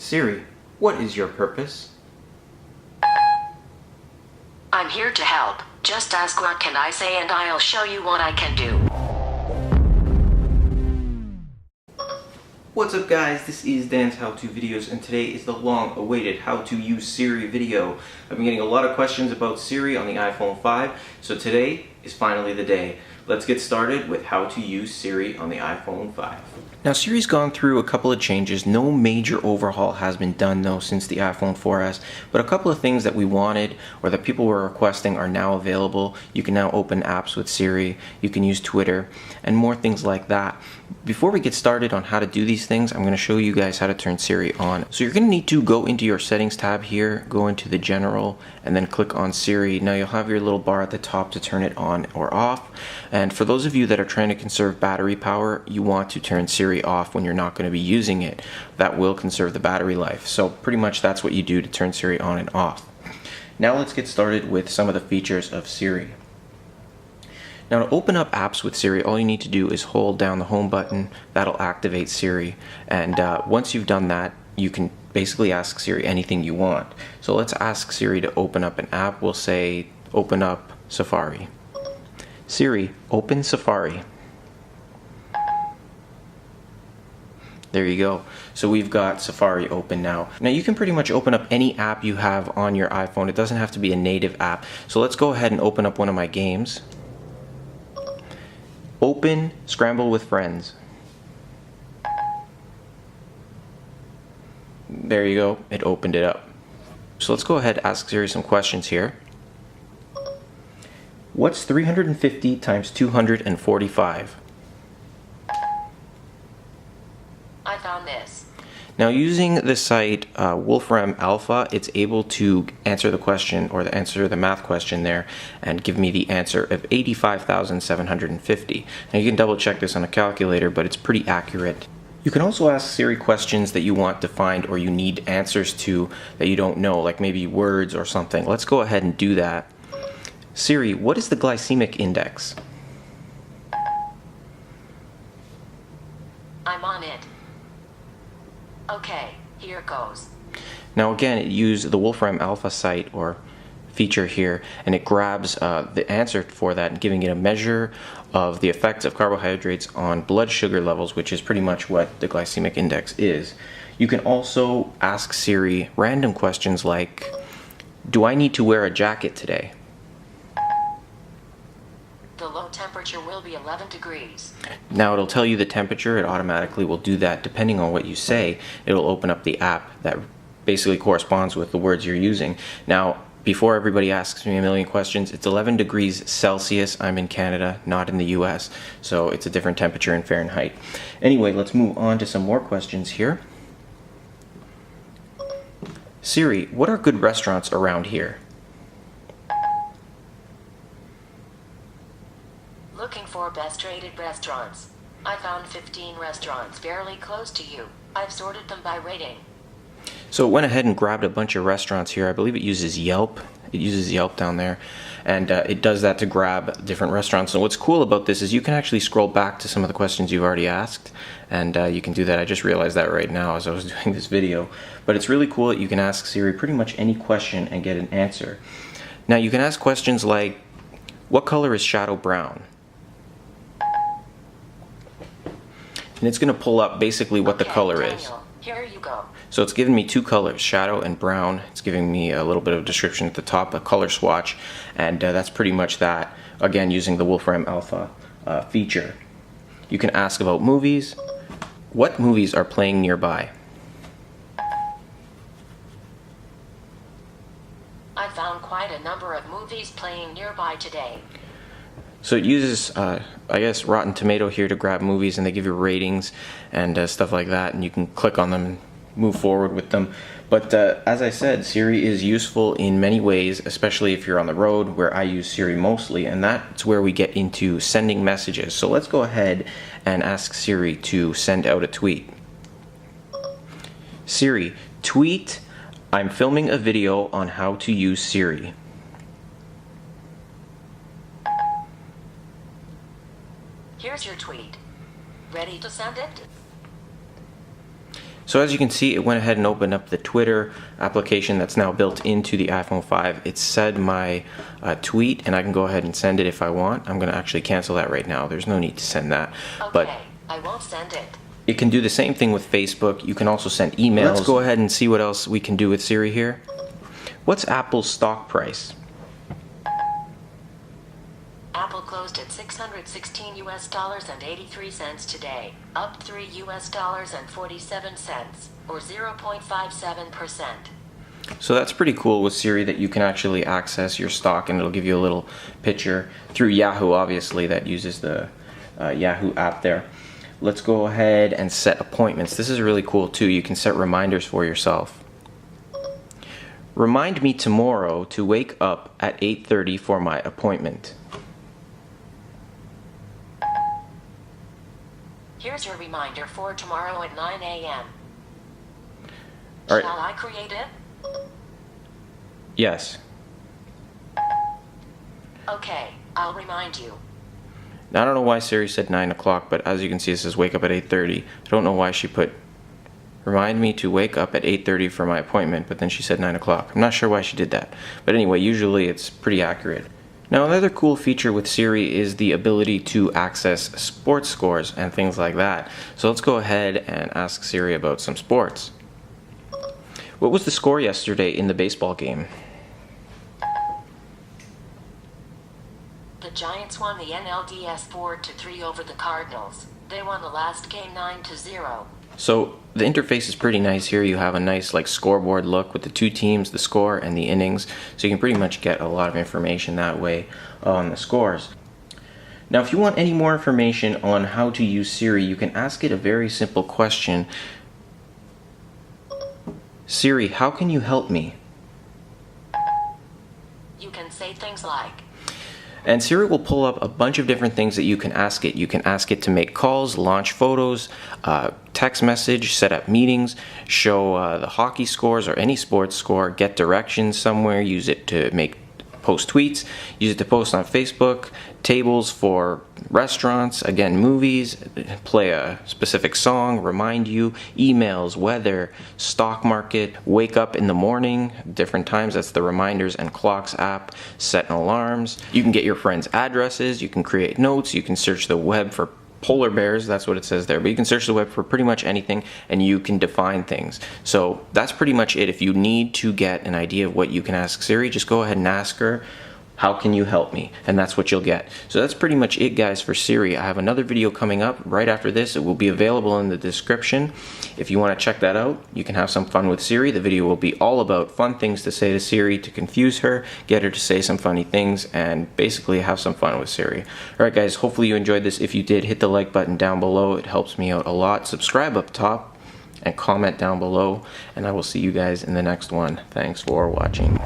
Siri, what is your purpose? I'm here to help. Just ask what can I say and I'll show you what I can do. What's up guys, this is Dan's how-to videos and today is the long-awaited how to use Siri video. I've been getting a lot of questions about Siri on the iPhone 5, so today is finally the day. Let's get started with how to use Siri on the iPhone 5. Now Siri's gone through a couple of changes. No major overhaul has been done though since the iPhone 4S, but a couple of things that we wanted or that people were requesting are now available. You can now open apps with Siri, you can use Twitter, and more things like that. Before we get started on how to do these things, I'm going to show you guys how to turn Siri on. So you're going to need to go into your settings tab here, go into the general, and then click on Siri. Now you'll have your little bar at the top to turn it on or off. And for those of you that are trying to conserve battery power, you want to turn Siri off when you're not going to be using it. That will conserve the battery life. So pretty much that's what you do to turn Siri on and off. Now let's get started with some of the features of Siri. Now to open up apps with Siri, all you need to do is hold down the home button. That'll activate Siri, and once you've done that, you can basically ask Siri anything you want. So let's ask Siri to open up an app. We'll say open up Safari. Siri, open Safari. There you go. So we've got Safari open now. Now you can pretty much open up any app you have on your iPhone. It doesn't have to be a native app. So let's go ahead and open up one of my games. Open Scramble with Friends. There you go, it opened it up. So let's go ahead and ask Siri some questions here. What's 350 times 245? I found this. Now using the site Wolfram Alpha, it's able to answer the question or answer the math question there and give me the answer of 85,750. Now you can double check this on a calculator, but it's pretty accurate. You can also ask Siri questions that you want to find or you need answers to that you don't know, like maybe words or something. Let's go ahead and do that. Siri, what is the glycemic index? I'm on it. Okay, here goes. Now again, it used the Wolfram Alpha site or feature here, and it grabs the answer for that and giving it a measure of the effects of carbohydrates on blood sugar levels, which is pretty much what the glycemic index is. You can also ask Siri random questions like, do I need to wear a jacket today? The low temperature will be 11 degrees. Now it'll tell you the temperature. It automatically will do that depending on what you say. It'll open up the app that basically corresponds with the words you're using. Now, before everybody asks me a million questions, it's 11 degrees Celsius. I'm in Canada, not in the US, so it's a different temperature in Fahrenheit. Anyway, let's move on to some more questions here. Siri, what are good restaurants around here? Looking for best rated restaurants. I found 15 restaurants fairly close to you. I've sorted them by rating. So it went ahead and grabbed a bunch of restaurants here. I believe it uses Yelp. It uses Yelp down there. And it does that to grab different restaurants. And what's cool about this is you can actually scroll back to some of the questions you've already asked. And you can do that. I just realized that right now as I was doing this video. But it's really cool that you can ask Siri pretty much any question and get an answer. Now you can ask questions like, what color is shadow brown? And it's going to pull up basically what the color Daniel, is. Here you go. So it's giving me two colors, shadow and brown. It's giving me a little bit of description at the top, a color swatch, and that's pretty much that, again, using the Wolfram Alpha feature. You can ask about movies. What movies are playing nearby? I found quite a number of movies playing nearby today. So it uses, I guess, Rotten Tomato here to grab movies, and they give you ratings and stuff like that, and you can click on them and move forward with them. But as I said, Siri is useful in many ways, especially if you're on the road, where I use Siri mostly, and that's where we get into sending messages. So let's go ahead and ask Siri to send out a tweet. Siri, tweet, I'm filming a video on how to use Siri. Here's your tweet. Ready to send it? So as you can see, it went ahead and opened up the Twitter application that's now built into the iPhone 5. It said my tweet, and I can go ahead and send it if I want. I'm going to actually cancel that right now. There's no need to send that. Okay, but I won't send it. It can do the same thing with Facebook. You can also send emails. Let's go ahead and see what else we can do with Siri here. What's Apple's stock price? Apple closed at $616 and 83 cents today, up $3 and 47 cents, or 0.57%. So that's pretty cool with Siri that you can actually access your stock, and it'll give you a little picture through Yahoo, obviously, that uses the Yahoo app there. Let's go ahead and set appointments. This is really cool too. You can set reminders for yourself. Remind me tomorrow to wake up at 8:30 for my appointment. Here's your reminder for tomorrow at 9 a.m. All right. Shall I create it? Yes. Okay, I'll remind you. Now, I don't know why Siri said 9 o'clock, but as you can see, it says wake up at 8:30. I don't know why she put remind me to wake up at 8:30 for my appointment, but then she said 9 o'clock. I'm not sure why she did that. But anyway, usually it's pretty accurate. Now, another cool feature with Siri is the ability to access sports scores and things like that. So let's go ahead and ask Siri about some sports. What was the score yesterday in the baseball game? The Giants won the NLDS 4-3 over the Cardinals. They won the last game 9-0. So the interface is pretty nice here. You have a nice like scoreboard look with the two teams, the score, and the innings. So you can pretty much get a lot of information that way on the scores. Now, if you want any more information on how to use Siri, you can ask it a very simple question. Siri, how can you help me? You can say things like, and Siri will pull up a bunch of different things that you can ask it. You can ask it to make calls, launch photos, text message, set up meetings, show the hockey scores or any sports score, get directions somewhere, use it to post tweets, use it to post on Facebook, tables for restaurants, again, movies, play a specific song, remind you, emails, weather, stock market, wake up in the morning, different times, that's the reminders and clocks app, set alarms. You can get your friends' addresses, you can create notes, you can search the web for polar bears, that's what it says there, but you can search the web for pretty much anything and you can define things. So that's pretty much it. If you need to get an idea of what you can ask Siri, just go ahead and ask her, how can you help me? And that's what you'll get. So that's pretty much it, guys, for Siri. I have another video coming up right after this. It will be available in the description. If you want to check that out, you can have some fun with Siri. The video will be all about fun things to say to Siri to confuse her, get her to say some funny things, and basically have some fun with Siri. Alright, guys, hopefully you enjoyed this. If you did, hit the like button down below. It helps me out a lot. Subscribe up top and comment down below, and I will see you guys in the next one. Thanks for watching.